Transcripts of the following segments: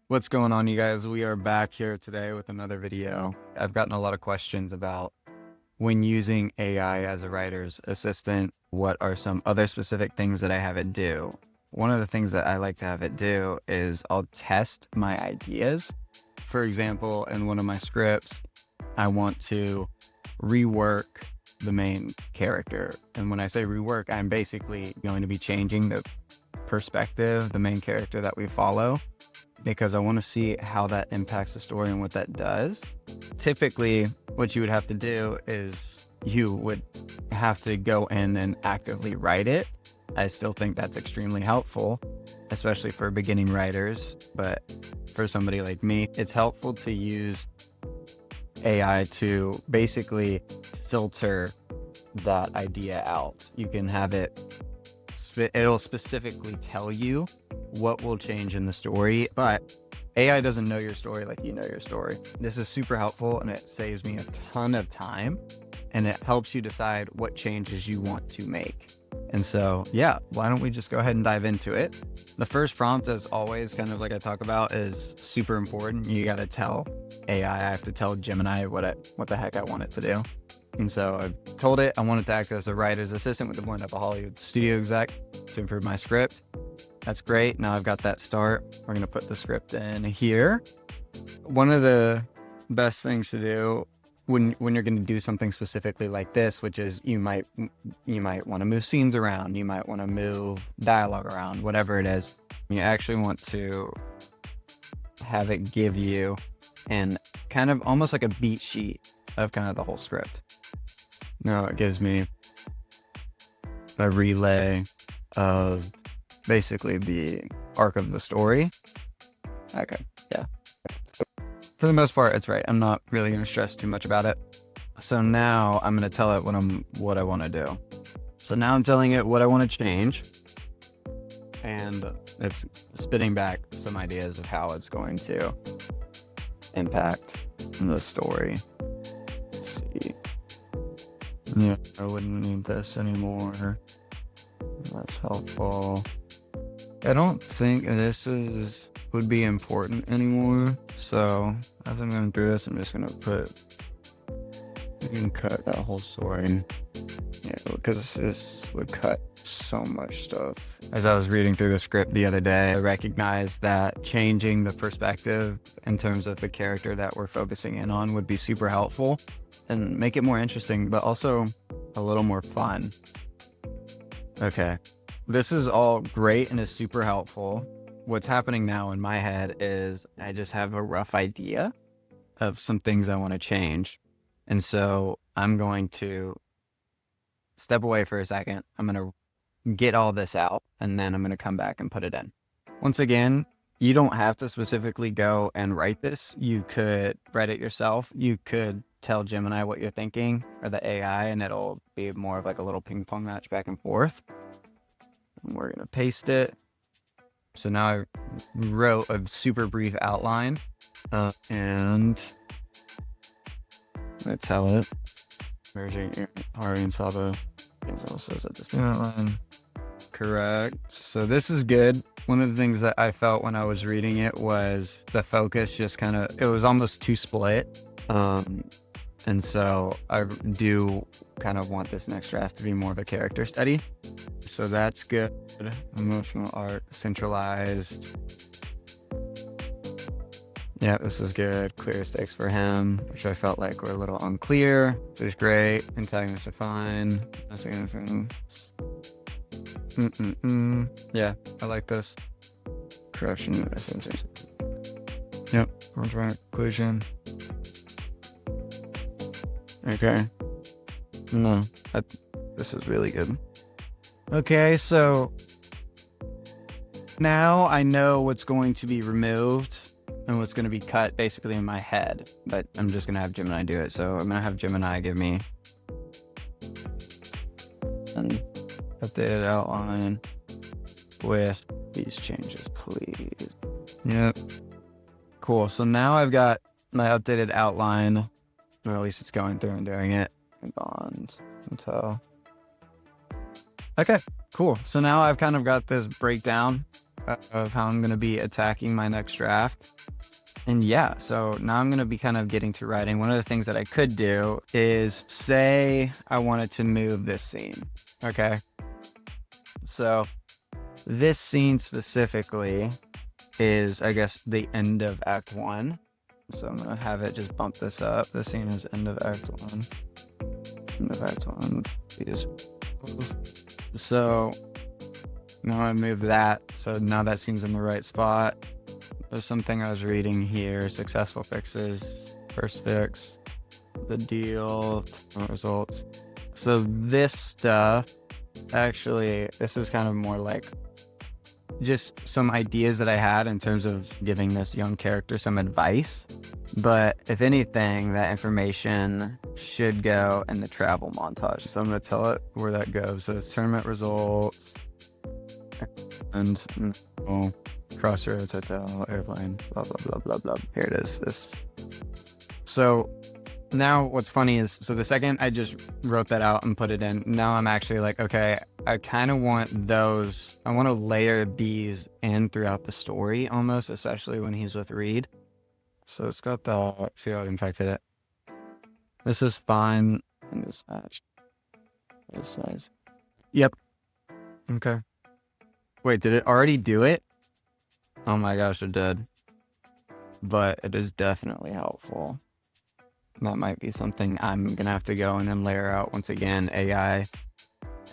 What's going on, you guys? We are back here today with another video. I've gotten a lot of questions about when using AI as a writer's assistant, what are some other specific things that I have it do? One of the things that I like to have it do is I'll test my ideas. For example, in one of my scripts, I want to rework the main character. And when I say rework, I'm basically going to be changing the perspective, the main character that we follow, because I want to see how that impacts the story and what that does. Typically, what you would have to do is you would have to go in and actively write it. I still think that's extremely helpful, especially for beginning writers. But for somebody like me, it's helpful to use AI to basically filter that idea out. You can have it'll specifically tell you what will change in the story, but AI doesn't know your story like you know your story. This is super helpful and it saves me a ton of time and it helps you decide what changes you want to make. And so, yeah, why don't we just go ahead and dive into it? The first prompt, as always, kind of like I talk about, is super important. You got to tell AI, I have to tell Gemini what the heck I want it to do. And so I told it I wanted to act as a writer's assistant with the blend of a Hollywood studio exec to improve my script. That's great. Now I've got that start. We're going to put the script in here. One of the best things to do when you're going to do something specifically like this, which is you might want to move scenes around, you might want to move dialogue around, whatever it is, you actually want to have it give you and kind of almost like a beat sheet of kind of the whole script. Now it gives me a relay of basically the arc of the story. Okay, yeah. For the most part, it's right. I'm not really going to stress too much about it. So now I'm going to tell it what I want to do. So now I'm telling it what I want to change. And it's spitting back some ideas of how it's going to impact the story. Let's see. Yeah, I wouldn't need this anymore. That's helpful. I don't think this would be important anymore. So as I'm going through this, I'm just going to you can cut that whole story. Yeah, because this would cut so much stuff. As I was reading through the script the other day, I recognized that changing the perspective in terms of the character that we're focusing in on would be super helpful and make it more interesting, but also a little more fun. Okay, this is all great and is super helpful. What's happening now in my head is I just have a rough idea of some things I want to change. And so I'm going to step away for a second. I'm going to get all this out and then I'm going to come back and put it in. Once again, you don't have to specifically go and write this. You could write it yourself. You could tell Gemini what you're thinking, or the AI, and it'll be more of like a little ping pong match back and forth. And we're going to paste it. So now I wrote a super brief outline and I tell it, merging Ari saw the things also says at this new outline. Correct. So this is good. One of the things that I felt when I was reading it was the focus just kind of, it was almost too split. And so I do kind of want this next draft to be more of a character study. So that's good. Emotional arc, centralized. Yeah, this is good. Clear stakes for him, which I felt like were a little unclear, which is great. Antagonist defined. Yeah, I like this. Correction. Yep, conclusion. Okay. No, this is really good. Okay, so now I know what's going to be removed and what's going to be cut basically in my head, but I'm just going to have Gemini do it. So I'm going to have Gemini give me an updated outline with these changes, please. Yep. Cool. So now I've got my updated outline, or at least it's going through and doing it. Bonds until. Okay, cool. So now I've kind of got this breakdown of how I'm going to be attacking my next draft. And yeah, so now I'm going to be kind of getting to writing. One of the things that I could do is say I wanted to move this scene. Okay. So this scene specifically is, I guess, the end of Act 1. So I'm going to have it just bump this up. This scene is end of Act 1. End of Act 1. So now I move that. So now that scene's in the right spot. There's something I was reading here. Successful fixes, first fix, the deal, results. So this stuff, actually, this is kind of more like just some ideas that I had in terms of giving this young character some advice. But if anything, that information should go in the travel montage. So I'm going to tell it where that goes. So it's tournament results and Crossroads Hotel, airplane, blah, blah, blah, blah, blah. Here it is. This. So now what's funny is, so the second I just wrote that out and put it in, now I'm actually like, okay, I kind of want those, I want to layer these in throughout the story almost, especially when he's with Reed. So it's got the, see how I infected it. This is fine. And this match. This size. Yep. Okay. Wait, did it already do it? Oh my gosh, it did. But it is definitely helpful. That might be something I'm going to have to go and then layer out. Once again, AI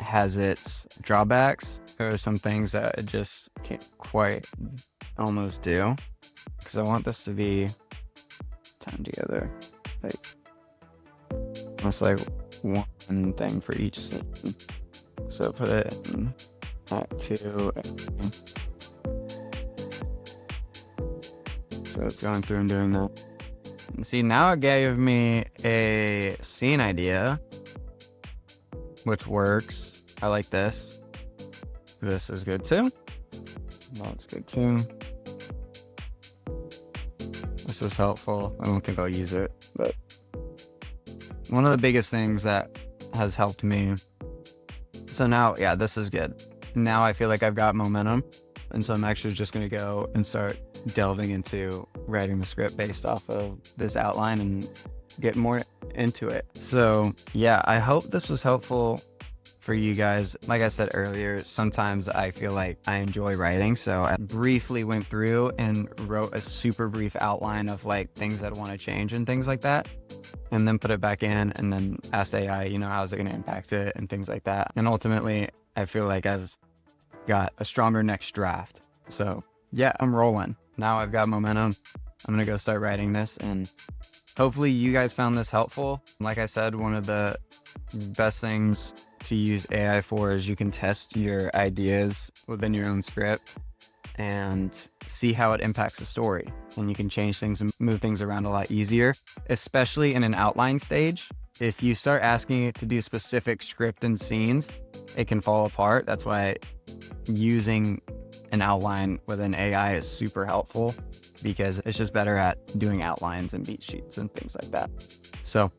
has its drawbacks. There are some things that it just can't quite almost do. Because I want this to be time together. Like, almost like one thing for each scene. So put it in Act 2. So it's going through and doing that. And see, now it gave me a scene idea, which works. I like this. This is good too. That's good too. This is helpful. I don't think I'll use it, but one of the biggest things that has helped me. So now, yeah, this is good. Now I feel like I've got momentum. And so I'm actually just going to go and start delving into writing the script based off of this outline and get more into it. So yeah, I hope this was helpful for you guys. Like I said earlier, sometimes I feel like I enjoy writing. So I briefly went through and wrote a super brief outline of like things I'd want to change and things like that. And then put it back in and then ask AI, you know, how's it going to impact it and things like that. And ultimately, I feel like I've got a stronger next draft. So yeah, I'm rolling. Now I've got momentum. I'm going to go start writing this, and hopefully you guys found this helpful. Like I said, one of the best things to use AI for is you can test your ideas within your own script and see how it impacts the story. And you can change things and move things around a lot easier, especially in an outline stage. If you start asking it to do specific script and scenes, it can fall apart. That's why using an outline with an AI is super helpful, because it's just better at doing outlines and beat sheets and things like that. So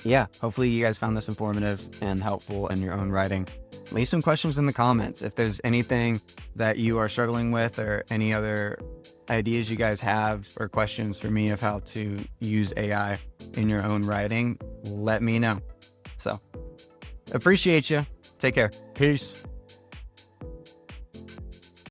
yeah, hopefully you guys found this informative and helpful in your own writing. Leave some questions in the comments. If there's anything that you are struggling with or any other ideas you guys have or questions for me of how to use AI in your own writing, let me know. So appreciate you. Take care. Peace.